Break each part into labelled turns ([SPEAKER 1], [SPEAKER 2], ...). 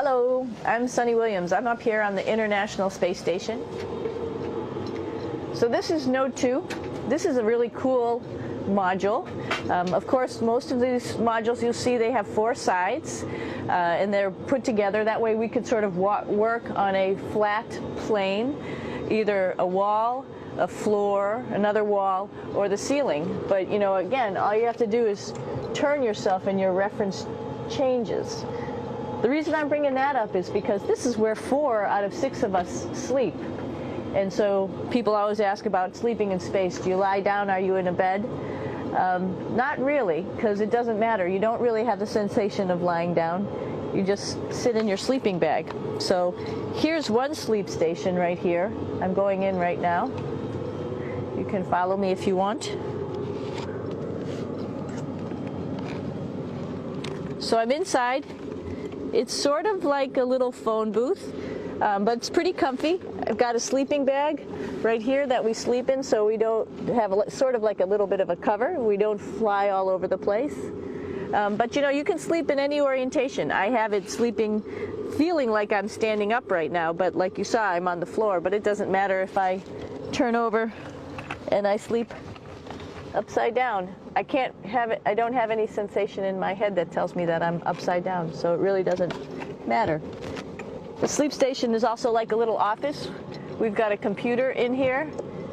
[SPEAKER 1] Hello, I'm Sunny Williams. I'm up here on the International Space Station. So this is Node 2. This is a really cool module. Of course, most of these modules you'll see they have 4 sides and they're put together. That way we could sort of work on a flat plane, either a wall, a floor, another wall, or the ceiling. But you know, again, all you have to do is turn yourself and your reference changes. The reason I'm bringing that up is because this is where 4 out of 6 of us sleep. And so people always ask about sleeping in space. Do you lie down? Are you in a bed? Not really, because it doesn't matter. You don't really have the sensation of lying down. You just sit in your sleeping bag. So here's one sleep station right here. I'm going in right now. You can follow me if you want. So I'm inside. It's sort of like a little phone booth, but it's pretty comfy. I've got a sleeping bag right here that we sleep in, so we don't have sort of like a little bit of a cover. We don't fly all over the place. But you know, you can sleep in any orientation. I have it sleeping, feeling like I'm standing up right now, but like you saw, I'm on the floor. But it doesn't matter if I turn over and I sleep upside down. I don't have any sensation in my head that tells me that I'm upside down, so it really doesn't matter. The sleep station is also like a little office. We've got a computer in here.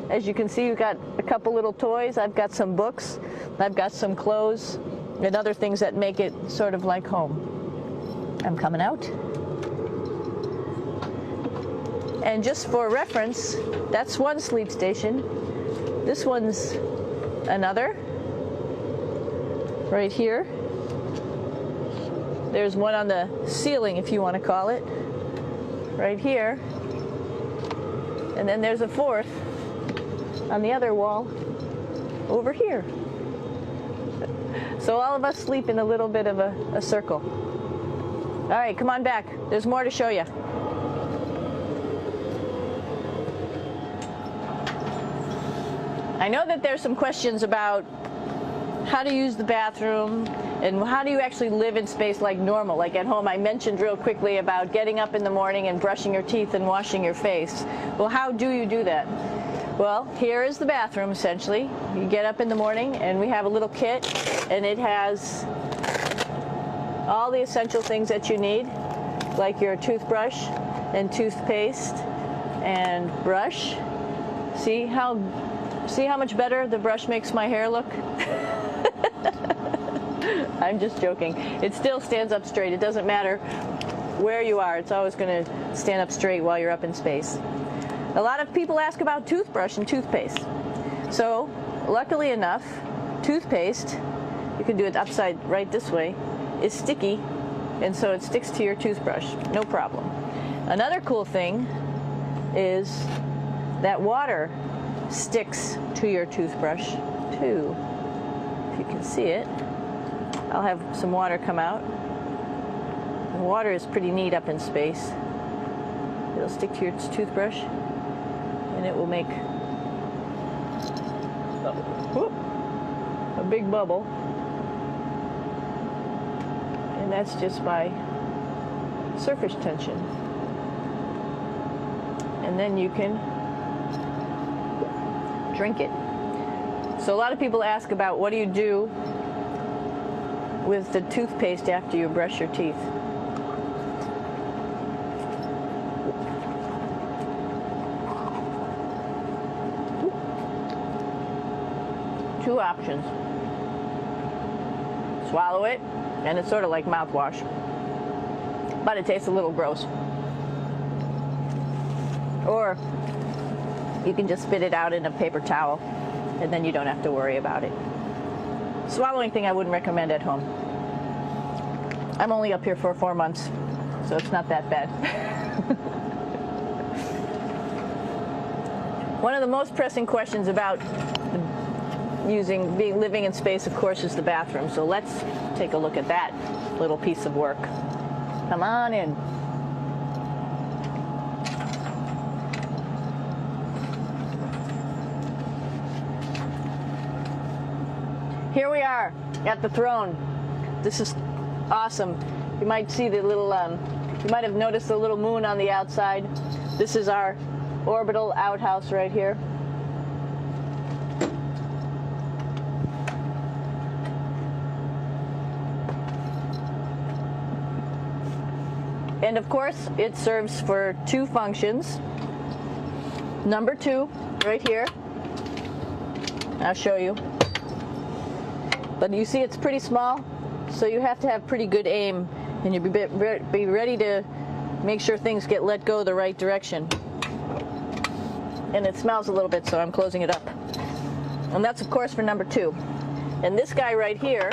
[SPEAKER 1] As you can see, we've got a couple little toys. I've got some books. I've got some clothes and other things that make it sort of like home. I'm coming out. And just for reference, that's one sleep station. This one's another. Right here. There's one on the ceiling, if you want to call it. Right here. And then there's a 4th on the other wall over here. So all of us sleep in a little bit of a circle. All right, come on back. There's more to show you. I know that there's some questions about how to use the bathroom and how do you actually live in space like normal, like at home. I mentioned real quickly about getting up in the morning and brushing your teeth and washing your face. Well, how do you do that? Well, here is the bathroom essentially. You get up in the morning and we have a little kit and it has all the essential things that you need, like your toothbrush and toothpaste and brush. See how much better the brush makes my hair look? I'm just joking. It still stands up straight. It doesn't matter where you are. It's always going to stand up straight while you're up in space. A lot of people ask about toothbrush and toothpaste. So, luckily enough, toothpaste, you can do it upside right this way, is sticky, and so it sticks to your toothbrush. No problem. Another cool thing is that water sticks to your toothbrush too. If you can see it, I'll have some water come out. The water is pretty neat up in space. It'll stick to your toothbrush and it will make a big bubble, and that's just by surface tension. And then you can drink it. So a lot of people ask about what do you do with the toothpaste after you brush your teeth. Two options. Swallow it, and it's sort of like mouthwash, but it tastes a little gross. Or you can just spit it out in a paper towel, and then you don't have to worry about it. Swallowing thing I wouldn't recommend at home. I'm only up here for 4 months, so it's not that bad. One of the most pressing questions about living in space, of course, is the bathroom. So let's take a look at that little piece of work. Come on in. Here we are at the throne. This is awesome. You might see the little You might have noticed the little moon on the outside. This is our orbital outhouse right here. And of course, it serves for two functions. Number 2, right here. I'll show you. But you see it's pretty small, so you have to have pretty good aim, and you be ready to make sure things get let go the right direction. And it smells a little bit, so I'm closing it up. And that's of course for number 2. And this guy right here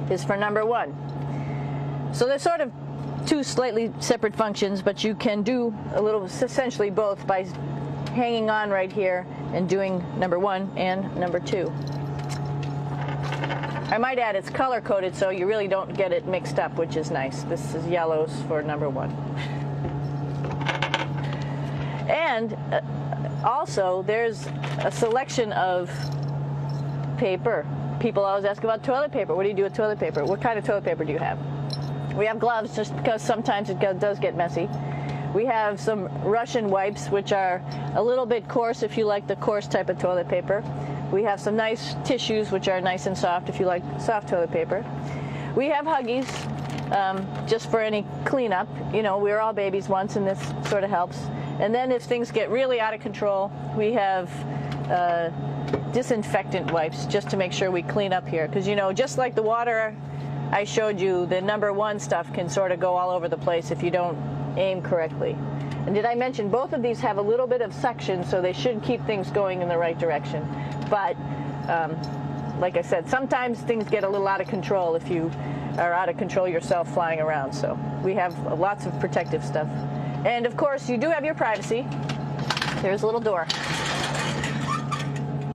[SPEAKER 1] is for number 1. So they're sort of two slightly separate functions, but you can do a little, essentially both, by hanging on right here and doing number 1 and number 2. I might add it's color coded so you really don't get it mixed up, which is nice. This is yellows for number 1. And also there's a selection of paper. People always ask about toilet paper. What do you do with toilet paper? What kind of toilet paper do you have? We have gloves just because sometimes it does get messy. We have some Russian wipes, which are a little bit coarse if you like the coarse type of toilet paper. We have some nice tissues, which are nice and soft if you like soft toilet paper. We have Huggies, just for any cleanup. You know, we were all babies once, and this sort of helps. And then if things get really out of control, we have disinfectant wipes, just to make sure we clean up here. Because, you know, just like the water I showed you, the number 1 stuff can sort of go all over the place if you don't aim correctly. And did I mention both of these have a little bit of suction, so they should keep things going in the right direction. But like I said, sometimes things get a little out of control if you are out of control yourself flying around. So we have lots of protective stuff. And of course, you do have your privacy. There's a little door.